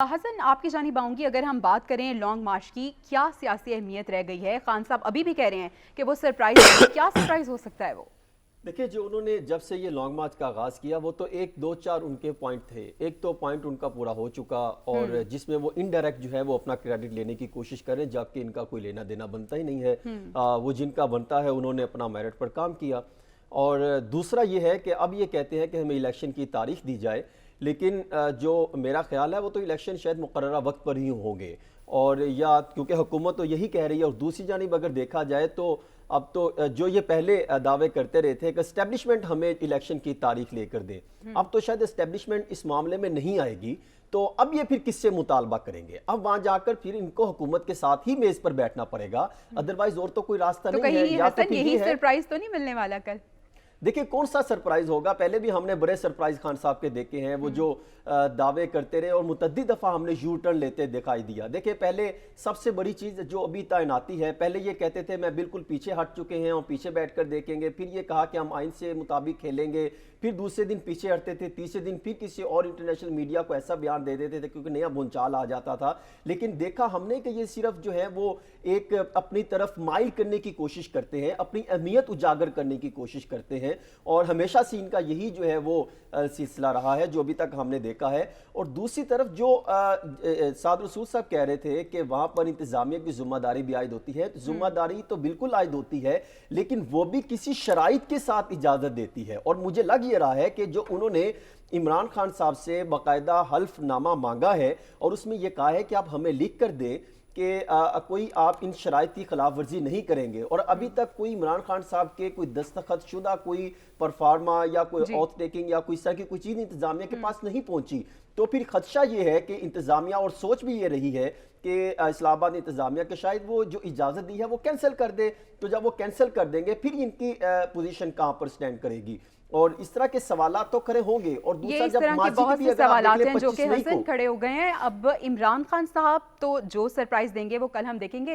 حسن، آپ کی جانب آؤں گی. اگر ہم بات کریں لانگ مارچ کی، کیا سیاسی اہمیت رہ گئی ہے؟ خان صاحب ابھی بھی کہہ رہے ہیں کہ وہ سرپرائز کیا سرپرائز ہو سکتا ہے وہ؟ دیکھیں، جو انہوں نے جب سے یہ لانگ مارچ کا آغاز کیا وہ تو ایک دو چار ان کے پوائنٹ تھے. ایک تو پوائنٹ ان کا پورا ہو چکا اور جس میں وہ انڈائریکٹ جو ہے وہ اپنا کریڈٹ لینے کی کوشش کریں جبکہ ان کا کوئی لینا دینا بنتا ہی نہیں ہے. وہ جن کا بنتا ہے انہوں نے اپنا میرٹ پر کام کیا. اور دوسرا یہ ہے کہ اب یہ کہتے ہیں کہ ہمیں الیکشن کی تاریخ دی جائے، لیکن جو میرا خیال ہے وہ تو الیکشن شاید مقررہ وقت پر ہی ہوں گے. اور یا کیونکہ حکومت تو یہی کہہ رہی ہے، اور دوسری جانب اگر دیکھا جائے تو اب تو جو یہ پہلے دعوے کرتے رہے تھے کہ اسٹیبلشمنٹ ہمیں الیکشن کی تاریخ لے کر دے، اب تو شاید اسٹیبلشمنٹ اس معاملے میں نہیں آئے گی. تو اب یہ پھر کس سے مطالبہ کریں گے؟ اب وہاں جا کر پھر ان کو حکومت کے ساتھ ہی میز پر بیٹھنا پڑے گا، ادروائز اور تو کوئی راستہ نہیں ہے. یا تو حسن یہی سرپرائز تو نہیں ملنے والا کل؟ دیکھیں کون سا سرپرائز ہوگا؟ پہلے بھی ہم نے بڑے سرپرائز خان صاحب کے دیکھے ہیں، وہ جو دعوے کرتے رہے اور متعدد دفعہ ہم نے یو ٹرن لیتے دکھائی دیا. دیکھیں پہلے سب سے بڑی چیز جو ابھی تعیناتی ہے، پہلے یہ کہتے تھے میں بالکل پیچھے ہٹ چکے ہیں اور پیچھے بیٹھ کر دیکھیں گے، پھر یہ کہا کہ ہم آئین سے مطابق کھیلیں گے، پھر دوسرے دن پیچھے ہٹتے تھے، تیسرے دن پھر کسی اور انٹرنیشنل میڈیا کو ایسا بیان دے دیتے تھے کیونکہ نیا بھونچال آ جاتا تھا. لیکن دیکھا ہم نے کہ یہ صرف جو ہے وہ ایک اپنی طرف مائل کرنے کی کوشش کرتے ہیں، اپنی اہمیت اجاگر کرنے کی کوشش کرتے ہیں، اور ہمیشہ سے ان کا یہی جو ہے وہ سلسلہ رہا ہے جو ابھی تک ہم نے دیکھا ہے. اور دوسری طرف جو سعد رسول صاحب کہہ رہے تھے کہ وہاں پر انتظامیہ کی ذمہ داری بھی عائد ہوتی ہے، ذمہ داری تو بالکل عائد ہوتی ہے، لیکن وہ بھی کسی شرائط کے ساتھ اجازت دیتی ہے. اور مجھے لگ یہ رہا ہے کہ جو انہوں نے عمران خان صاحب سے باقاعدہ حلف نامہ مانگا ہے اور اس میں یہ کہا ہے کہ آپ ہمیں لکھ کر دیں کہ کوئی آپ ان شرائط کی خلاف ورزی نہیں کریں گے، اور ابھی تک کوئی عمران خان صاحب کے کوئی دستخط شدہ کوئی پرفارما یا کوئی آتھ ٹیکنگ یا کوئی اس طرح کی کوئی چیز انتظامیہ کے پاس نہیں پہنچی. تو پھر خدشہ یہ ہے کہ انتظامیہ، اور سوچ بھی یہ رہی ہے کہ اسلام آباد انتظامیہ کے شاید وہ جو اجازت دی ہے وہ کینسل کر دے. تو جب وہ کینسل کر دیں گے پھر ان کی پوزیشن کہاں پر سٹینڈ کرے گی؟ اور اس طرح کے سوالات تو کھڑے ہوں گے. اور دوسرا جب ماضی کے بہت سے سوالات ہیں جو کہ حسن کھڑے ہو گئے ہیں. اب عمران خان صاحب تو جو سرپرائز دیں گے وہ کل ہم دیکھیں گے.